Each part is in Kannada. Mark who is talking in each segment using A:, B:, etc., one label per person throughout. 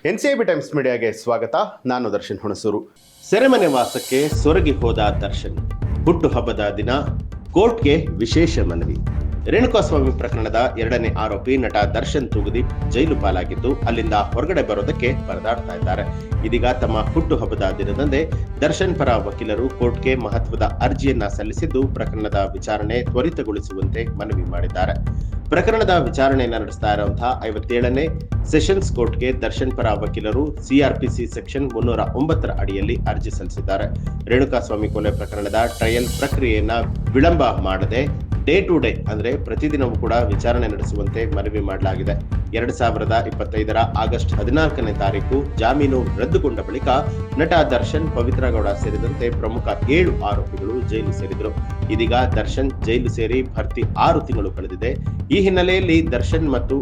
A: ಎನ್ಸಿಐಬಿ ಟೈಮ್ಸ್ ಮೀಡಿಯಾಗೆ ಸ್ವಾಗತ. ನಾನು ದರ್ಶನ್ ಹುಣಸೂರು.
B: ಸೆರೆಮನೆ ವಾಸಕ್ಕೆ ಸೊರಗಿ ಹೋದ ದರ್ಶನ್. ಹುಟ್ಟು ಹಬ್ಬದ ದಿನ ಕೋರ್ಟ್ಗೆ ವಿಶೇಷ ಮನವಿ. ರೇಣುಕಾಸ್ವಾಮಿ ಪ್ರಕರಣದ 2ನೇ ಆರೋಪಿ ನಟ ದರ್ಶನ್ ತೂಗುದಿ ಜೈಲು ಪಾಲಾಗಿದ್ದು ಅಲ್ಲಿಂದ ಹೊರಗಡೆ ಬರೋದಕ್ಕೆ ಪರದಾಡ್ತಾ ಇದ್ದಾರೆ. ಇದೀಗ ತಮ್ಮ ಹುಟ್ಟು ಹಬ್ಬದ ದಿನದಂದೇ ದರ್ಶನ್ ಪರ ವಕೀಲರು ಕೋರ್ಟ್ಗೆ ಮಹತ್ವದ ಅರ್ಜಿಯನ್ನ ಸಲ್ಲಿಸಿದ್ದು ಪ್ರಕರಣದ ವಿಚಾರಣೆ ತ್ವರಿತಗೊಳಿಸುವಂತೆ ಮನವಿ ಮಾಡಿದ್ದಾರೆ. ಪ್ರಕರಣದ ವಿಚಾರಣೆಯನ್ನು ನಡೆಸ್ತಾ ಇರುವಂತಹ 57ನೇ ಸೆಷನ್ಸ್ ಕೋರ್ಟ್ಗೆ ದರ್ಶನ್ ಪರ ವಕೀಲರು ಸಿಆರ್ಪಿಸಿ ಸೆಕ್ಷನ್ 309 ಅಡಿಯಲ್ಲಿ ಅರ್ಜಿ ಸಲ್ಲಿಸಿದ್ದಾರೆ. ರೇಣುಕಾಸ್ವಾಮಿ ಕೊಲೆ ಪ್ರಕರಣದ ಟ್ರಯಲ್ ಪ್ರಕ್ರಿಯೆಯನ್ನ ವಿಳಂಬ ಮಾಡದೆ ಡೇ ಟು ಡೇ ಅಂದ್ರೆ ಪ್ರತಿದಿನವೂ ಕೂಡ ವಿಚಾರಣೆ ನಡೆಸುವಂತೆ ಮನವಿ ಮಾಡಲಾಗಿದೆ. 2025 ಆಗಸ್ಟ್ 14ನೇ ತಾರೀಕು ಜಾಮೀನು ರದ್ದುಗೊಂಡ ಬಳಿಕ ನಟ ದರ್ಶನ್, ಪವಿತ್ರ ಗೌಡ ಸೇರಿದಂತೆ ಪ್ರಮುಖ 7 ಆರೋಪಿಗಳು ಜೈಲು ಸೇರಿದರು. ಇದೀಗ ದರ್ಶನ್ ಜೈಲು ಸೇರಿ ಭರ್ತಿ 6 ತಿಂಗಳು ಕಳೆದಿದೆ. ಈ ಹಿನ್ನೆಲೆಯಲ್ಲಿ ದರ್ಶನ್ ಮತ್ತು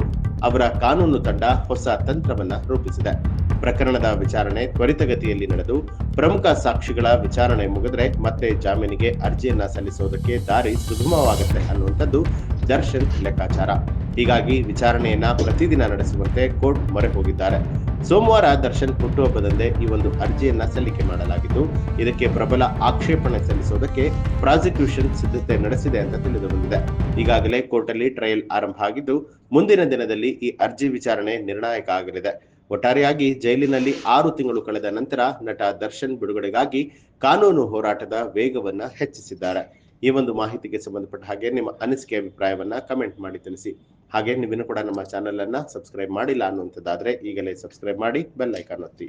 B: ಅವರ ಕಾನೂನು ತಂಡ ಹೊಸ ತಂತ್ರವನ್ನ ರೂಪಿಸಿದೆ. ಪ್ರಕರಣದ ವಿಚಾರಣೆ ತ್ವರಿತಗತಿಯಲ್ಲಿ ನಡೆದು ಪ್ರಮುಖ ಸಾಕ್ಷಿಗಳ ವಿಚಾರಣೆ ಮುಗಿದ್ರೆ ಮತ್ತೆ ಜಾಮೀನಿಗೆ ಅರ್ಜಿಯನ್ನ ಸಲ್ಲಿಸೋದಕ್ಕೆ ದಾರಿ ಸುಗಮವಾಗುತ್ತೆ ಅನ್ನುವಂಥದ್ದು ದರ್ಶನ್ ಲೆಕ್ಕಾಚಾರ. ಹೀಗಾಗಿ ವಿಚಾರಣೆಯನ್ನ ಪ್ರತಿದಿನ ನಡೆಸುವಂತೆ ಕೋರ್ಟ್ ಮೊರೆ ಹೋಗಿದ್ದಾರೆ. ಸೋಮವಾರ ದರ್ಶನ್ ಹುಟ್ಟುಹಬ್ಬದಂದೇ ಈ ಒಂದು ಅರ್ಜಿಯನ್ನ ಸಲ್ಲಿಕೆ ಮಾಡಲಾಗಿದ್ದು ಇದಕ್ಕೆ ಪ್ರಬಲ ಆಕ್ಷೇಪಣೆ ಸಲ್ಲಿಸೋದಕ್ಕೆ ಪ್ರಾಸಿಕ್ಯೂಷನ್ ಸಿದ್ಧತೆ ನಡೆಸಿದೆ ಅಂತ ತಿಳಿದು ಬಂದಿದೆ. ಈಗಾಗಲೇ ಕೋರ್ಟ್ ಅಲ್ಲಿ ಟ್ರಯಲ್ ಆರಂಭ ಆಗಿದ್ದು ಮುಂದಿನ ದಿನದಲ್ಲಿ ಈ ಅರ್ಜಿ ವಿಚಾರಣೆ ನಿರ್ಣಾಯಕ ಆಗಲಿದೆ. ಒಟ್ಟಾರೆಯಾಗಿ ಜೈಲಿನಲ್ಲಿ 6 ತಿಂಗಳು ಕಳೆದ ನಂತರ ನಟ ದರ್ಶನ್ ಬಿಡುಗಡೆಗಾಗಿ ಕಾನೂನು ಹೋರಾಟದ ವೇಗವನ್ನ ಹೆಚ್ಚಿಸಿದ್ದಾರೆ. ಈ ಒಂದು ಮಾಹಿತಿಗೆ ಸಂಬಂಧಪಟ್ಟ ಹಾಗೆ ನಿಮ್ಮ ಅನಿಸಿಕೆ ಅಭಿಪ್ರಾಯವನ್ನ ಕಮೆಂಟ್ ಮಾಡಿ ತಿಳಿಸಿ. ಹಾಗೆ ನೀವಿನ್ನೂ ಕೂಡ ನಮ್ಮ ಚಾನೆಲ್ ಅನ್ನ ಸಬ್ಸ್ಕ್ರೈಬ್ ಮಾಡಿಲ್ಲ ಅನ್ನುವಂಥದ್ದಾದ್ರೆ ಈಗಲೇ ಸಬ್ಸ್ಕ್ರೈಬ್ ಮಾಡಿ, ಬೆಲ್ ಐಕಾನ್ ಒತ್ತಿ.